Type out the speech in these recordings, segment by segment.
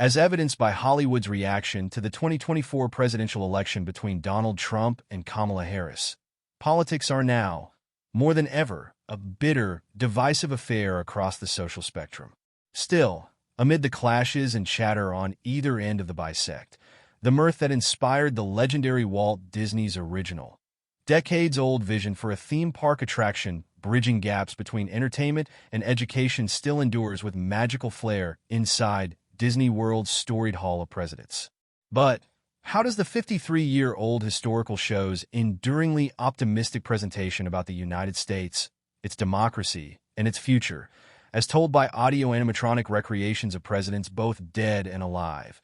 As evidenced by Hollywood's reaction to the 2024 presidential election between Donald Trump and Kamala Harris, politics are now, more than ever, a bitter, divisive affair across the social spectrum. Still, amid the clashes and chatter on either end of the bisect, the mirth that inspired the legendary Walt Disney's original, decades-old vision for a theme park attraction bridging gaps between entertainment and education still endures with magical flair inside Disney World's storied Hall of Presidents. But how does the 53-year-old historical show's enduringly optimistic presentation about the United States, its democracy, and its future, as told by audio-animatronic recreations of presidents both dead and alive,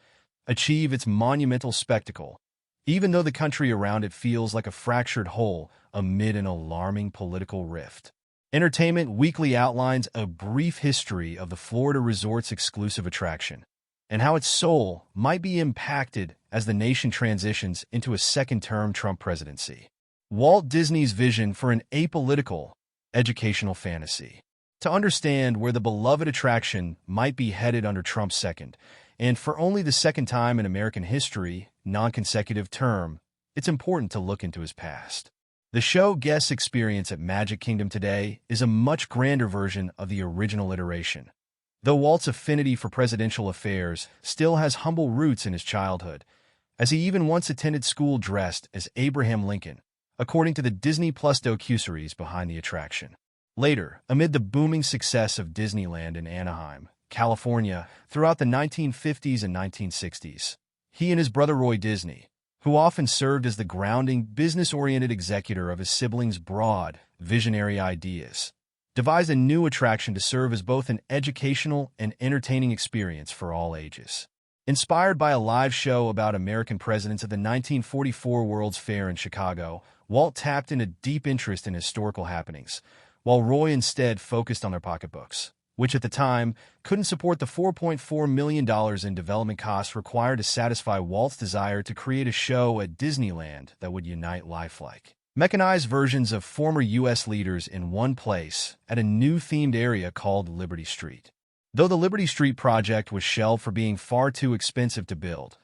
achieve its monumental spectacle, even though the country around it feels like a fractured whole amid an alarming political rift? Entertainment Weekly outlines a brief history of the Florida resort's exclusive attraction, and how its soul might be impacted as the nation transitions into a second-term Trump presidency. Walt Disney's vision for an apolitical, educational fantasy. To understand where the beloved attraction might be headed under Trump's second, and for only the second time in American history, non-consecutive term, it's important to look into his past. The show guests experience at Magic Kingdom today is a much grander version of the original iteration. Though Walt's affinity for presidential affairs still has humble roots in his childhood, as he even once attended school dressed as Abraham Lincoln, according to the Disney Plus docuseries behind the attraction. Later, amid the booming success of Disneyland in Anaheim, California, throughout the 1950s and 1960s, he and his brother Roy Disney, who often served as the grounding, business-oriented executor of his siblings' broad, visionary ideas, devised a new attraction to serve as both an educational and entertaining experience for all ages. Inspired by a live show about American presidents at the 1944 World's Fair in Chicago, Walt tapped into deep interest in historical happenings, while Roy instead focused on their pocketbooks, which at the time couldn't support the $4.4 million in development costs required to satisfy Walt's desire to create a show at Disneyland that would unite lifelike, mechanized versions of former U.S. leaders in one place at a new themed area called Liberty Street. Though the Liberty Street project was shelved for being far too expensive to build,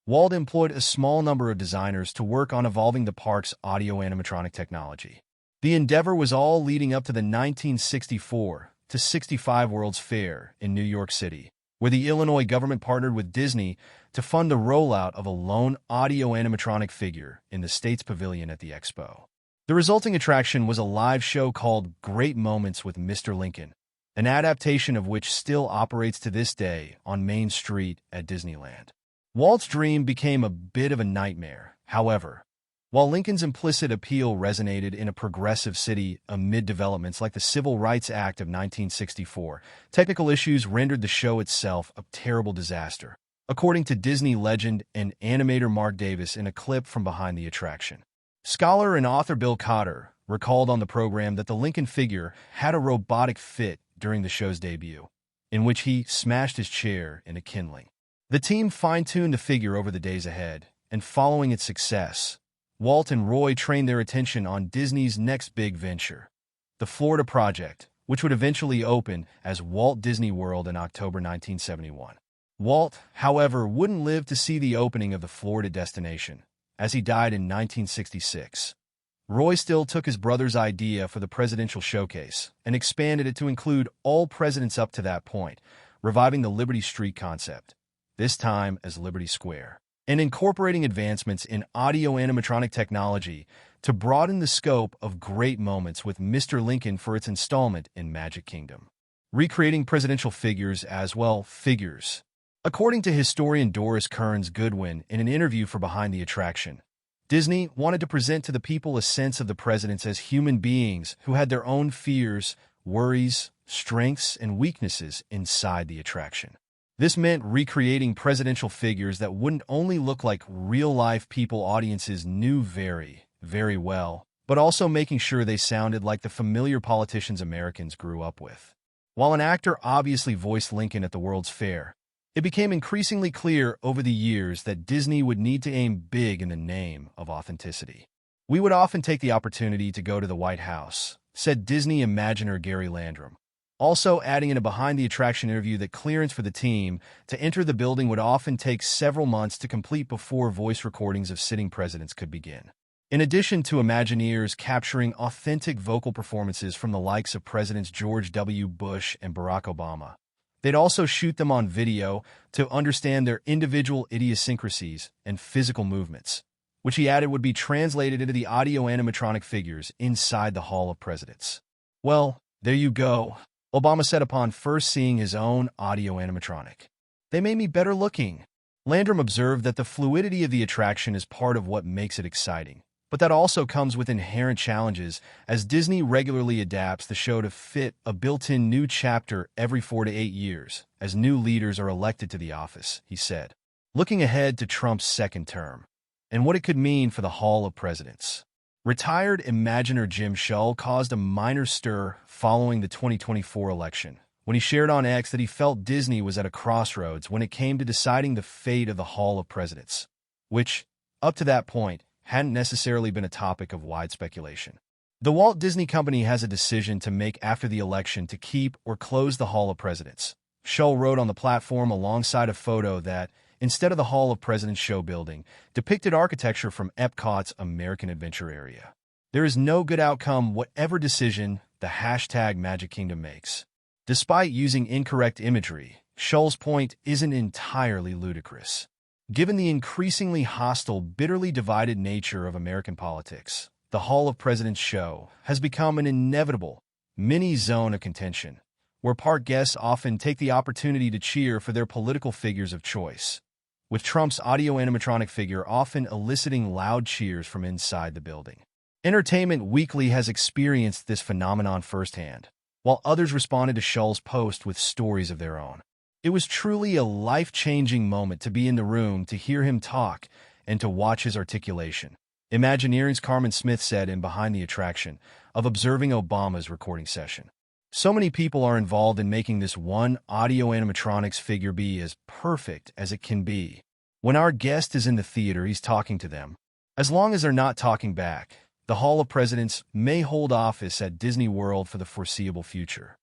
Walt employed a small number of designers to work on evolving the park's audio-animatronic technology. The endeavor was all leading up to the 1964-65 World's Fair in New York City, where the Illinois government partnered with Disney to fund the rollout of a lone audio-animatronic figure in the state's pavilion at the expo. The resulting attraction was a live show called Great Moments with Mr. Lincoln, an adaptation of which still operates to this day on Main Street at Disneyland. Walt's dream became a bit of a nightmare, however. While Lincoln's implicit appeal resonated in a progressive city amid developments like the Civil Rights Act of 1964, technical issues rendered the show itself a terrible disaster, according to Disney legend and animator Mark Davis in a clip from behind the attraction. Scholar and author Bill Cotter recalled on the program that the Lincoln figure had a robotic fit during the show's debut, in which he smashed his chair in a kindling. The team fine-tuned the figure over the days ahead, and following its success, Walt and Roy trained their attention on Disney's next big venture, the Florida project, which would eventually open as Walt Disney World in October 1971. Walt, however, wouldn't live to see the opening of the Florida destination, as he died in 1966. Roy still took his brother's idea for the presidential showcase and expanded it to include all presidents up to that point, reviving the Liberty Street concept, this time as Liberty Square, and incorporating advancements in audio-animatronic technology to broaden the scope of Great Moments with Mr. Lincoln for its installment in Magic Kingdom. Recreating presidential figures as well, figures. According to historian Doris Kearns Goodwin in an interview for Behind the Attraction, Disney wanted to present to the people a sense of the presidents as human beings who had their own fears, worries, strengths, and weaknesses inside the attraction. This meant recreating presidential figures that wouldn't only look like real-life people audiences knew very, very well, but also making sure they sounded like the familiar politicians Americans grew up with. While an actor obviously voiced Lincoln at the World's Fair, it became increasingly clear over the years that Disney would need to aim big in the name of authenticity. "We would often take the opportunity to go to the White House," said Disney Imaginer Gary Landrum, Also adding in a behind-the-attraction interview that clearance for the team to enter the building would often take several months to complete before voice recordings of sitting presidents could begin. In addition to Imagineers capturing authentic vocal performances from the likes of Presidents George W. Bush and Barack Obama, they'd also shoot them on video to understand their individual idiosyncrasies and physical movements, which he added would be translated into the audio animatronic figures inside the Hall of Presidents. Well, there you go, Obama said upon first seeing his own audio animatronic. They made me better looking. Landrum observed that the fluidity of the attraction is part of what makes it exciting, but that also comes with inherent challenges as Disney regularly adapts the show to fit a built-in new chapter every 4 to 8 years, as new leaders are elected to the office, he said. Looking ahead to Trump's second term, and what it could mean for the Hall of Presidents. Retired Imaginer Jim Shull caused a minor stir following the 2024 election, when he shared on X that he felt Disney was at a crossroads when it came to deciding the fate of the Hall of Presidents, which, up to that point, hadn't necessarily been a topic of wide speculation. The Walt Disney Company has a decision to make after the election to keep or close the Hall of Presidents. Shull wrote on the platform alongside a photo that, instead of the Hall of Presidents show building, depicted architecture from Epcot's American Adventure area. There is no good outcome whatever decision the hashtag Magic Kingdom makes. Despite using incorrect imagery, Shull's point isn't entirely ludicrous. Given the increasingly hostile, bitterly divided nature of American politics, the Hall of Presidents show has become an inevitable mini-zone of contention, where park guests often take the opportunity to cheer for their political figures of choice, with Trump's audio animatronic figure often eliciting loud cheers from inside the building. Entertainment Weekly has experienced this phenomenon firsthand, while others responded to Shull's post with stories of their own. It was truly a life-changing moment to be in the room, to hear him talk, and to watch his articulation. Imagineering's Carmen Smith said in Behind the Attraction of observing Obama's recording session. So many people are involved in making this one audio animatronics figure be as perfect as it can be. When our guest is in the theater, he's talking to them. As long as they're not talking back, the Hall of Presidents may hold office at Disney World for the foreseeable future.